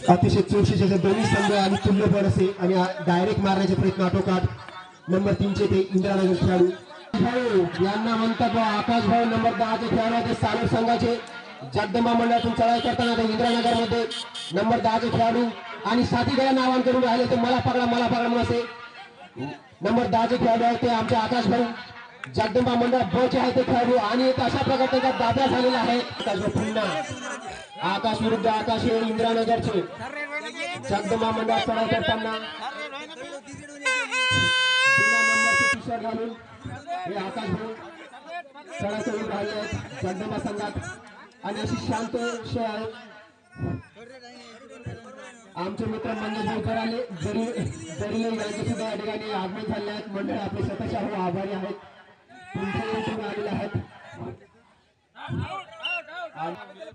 अतिशय चुरशीचे दोन्ही संघ आणि तुल्यबळ असे आणि डायरेक्ट मारण्याचे प्रयत्न आटोकाट नंबर 3 चे ते इंदिरानगर खेळाडू भाऊ यांना म्हणतात बा आकाश भाऊ नंबर 10 चे खेळाडू ते सालोर संघाचे जगदंबा मंडळातून चढाई करताना ते इंदिरानगर मध्ये नंबर 10 चे खेळाडू आणि साथीकडे नावान करून राहिले ते मला पकडा म्हणून असे नंबर 10 चे खेळाडू आहे ते आमचे आकाश भाऊ जगदंबा मंडळ ब चे आहे ते खेळाडू आणि अशा प्रकारे त्यांचा दाब्या झालेला आहे पुन्हा आकाश विरुद्ध आकाश इंदिरानगरचे जगदंबा मंडळ चढाई करताना नंबरचे टी शर्ट घालून हे आकाश भाऊ चढाई करून राहिले आहेत जगदंबा संघात आणि अशी शांत आहे आमचे मित्र मंगेश भाऊ आले जरी यांचे सुद्धा या ठिकाणी आगमन झाले आहेत मंडळ आपले स्वतःच्या आभारी आहेत तुमच्या आलेले आहेत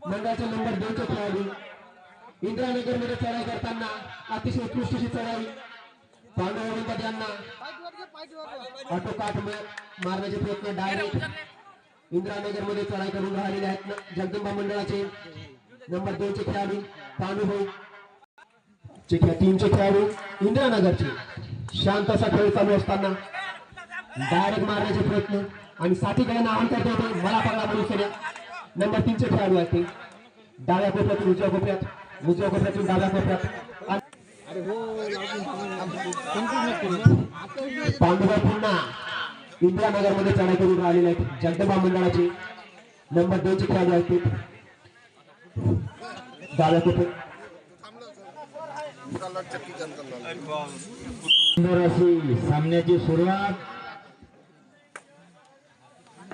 मंडळाचे नंबर 2 चे खेळाडू इंदिरानगर मध्ये चढाई करताना अतिशय उत्कृष्टशी चढाई पांडव यांना ऑटोकाट मारण्याचे प्रयत्न डायरेक्ट इंदिरानगर मध्ये चढाई करून राहिलेले आहेत जगदंबा मंडळाचे नंबर 2 चे खेळाडू पांडू टीम चे खेळाडू इंदिरानगरचे शांत असा खेळ चालू असताना डायरेक्ट मारण्याचे प्रयत्न आणि साथीकडे आवाहन करत होते मला पकडा म्हणून नंबर 3 चे खेळाडू आहेत ते डाव्या कोपऱ्यातून उजव्या कोपऱ्यातून डाव्या कोपऱ्यात पांडुभाई पुन्हा इंदिरानगर मध्ये चढाई करून राहिलेले आहेत जगदंबा मंडळाचे नंबर 2 चे खेळाडू आहेत ते डाव्या कोपऱ्यात सामन्याची सुरुवात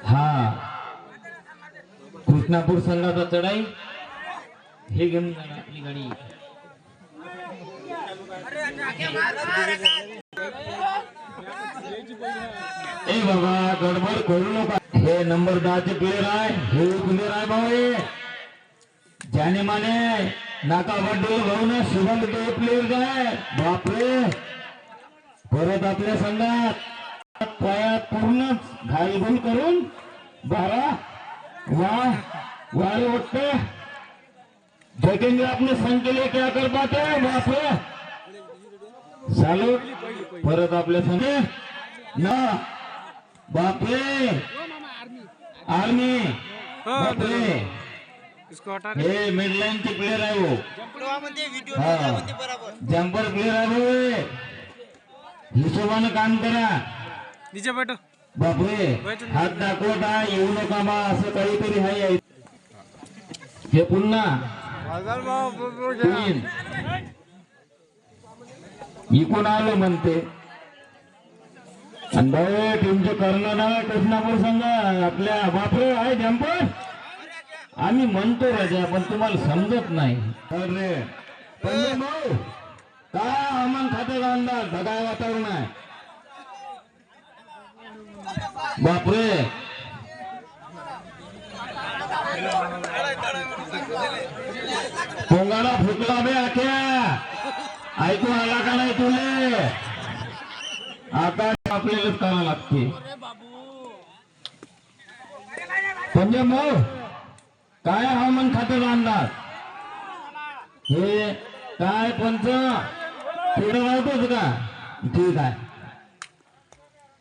हा कृष्णापूर संघाचा चढाई हे घेऊन आपली गाडी ए बाबा गडबड करू नका हे नंबर 10 चे प्लेयर आहे हे प्लेयर आहे भाऊ जाने माने नाका बड्डे भाऊन शुभम ते प्लेयर आहे बापरे परत आपल्या संघात पायात पूर्णच घाईगोल करून 12 वारे उठते देखेंगे अपने संघ के लिए क्या कर पाते हैं बापरे चालू परत आपल्या संघ ना बापरे आर्मी बापरे हे मिडलाइन चे प्लेयर आहे वो जंपर प्लेयर आहे हिशोबाने काम करा नीचे बैठो बापरे हात दाखवत आहे येऊ नका मा असं काहीतरी आहे हे पुन्हा इकून आलो म्हणते टीमचे कर्णधार कृष्णापूर संघ आपल्या बापरे आहे जंपर आम्ही म्हणतो राजा पण तुम्हाला समजत नाही अरे काय हवामान खात्याचा अंदाज ढगाळ वातावरण आहे बापरे पोंगाला फुकला बे आख्या ऐकू आला का नाही तुले आता आपल्यालाच करावं लागते म्हणजे मग काय हवामान खात्याचा अंदाज हे काय पंच पुढे राहतोच का ठीक आहे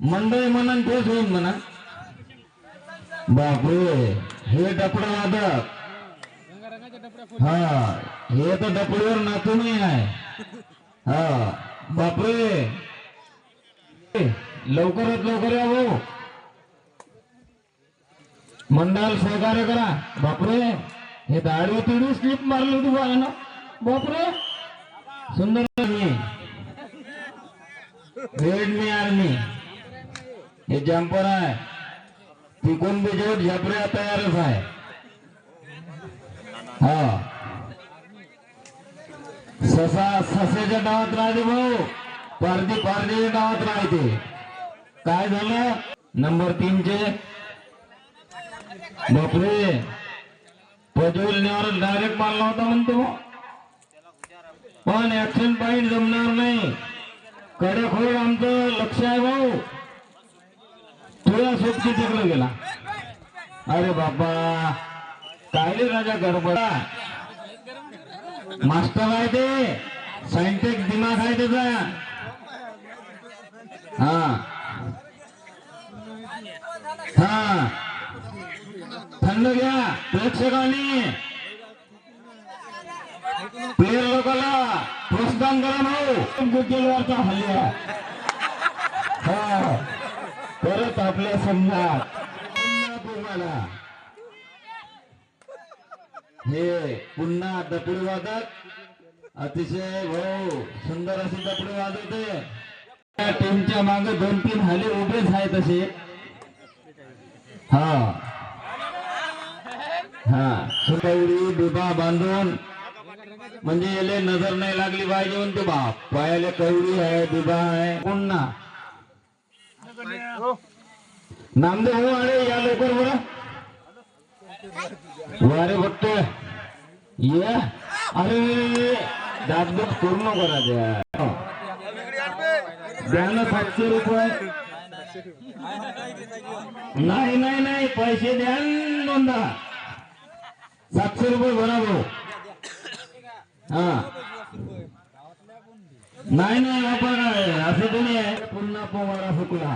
मंडळी म्हणून तेच होईल म्हणा बापरे हे डपडा वादक हा हे तर डपडीवर नातूनही आहे हा बापरे लवकरात लवकर या भाऊ मंडळ सहकार्य करा बापरे हे दाढी तिडी स्लिप मारली तू बघा ना बापरे सुंदर रेड मी आर्मी हे जंपर आहे तिकून बी जोड झपऱ्या तयारच आहे हा ससा ससेच्या नावात राहते भाऊ पारदीच्या नावात राहते काय झालं नंबर 3 चे बापरे पजवलण्यावर डायरेक्ट मारला होता म्हणतो पण ऍक्शन पॉइंट जमणार नाही कडक होईल आमचं लक्ष आहे भाऊ तुला सोबती तिकडे गेला अरे बाबा काय रे राजा गडबडा मास्टर आहे ते सायंटिक दिमाग आहे त्याचा हा हा थंड घ्या प्रेक्षकांनी प्लेयर लोकांना प्रोत्साहन करा भाऊ गुगलवरचा हल्ला हा परत आपल्या समजा तुम्हाला हे पुन्हा दपडी वादक अतिशय भाऊ सुंदर असे दपडी वाजवते त्या टीमच्या मागे 2-3 हाले उभेच आहे तसे हा हा सुंदरी बिबा बांधून म्हणजे याले नजर नाही लागली पाहिजे म्हणते बाप पायाले कवडी आहे बिबा आहे पुन्हा नामदेव हो अरे या लवकर बरं वारे बघते ये अरे दाबदूब करू नको द्या द्या ना 700 रुपये नाही नाही नाही पैसे द्या नोंदा 700 रुपये भरा भाऊ हा नाही नाही आपण असं कोणी आहे पुन्हा पोवाडा फुकला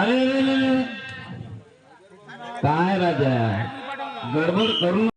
अरे काय राजा गडबड करू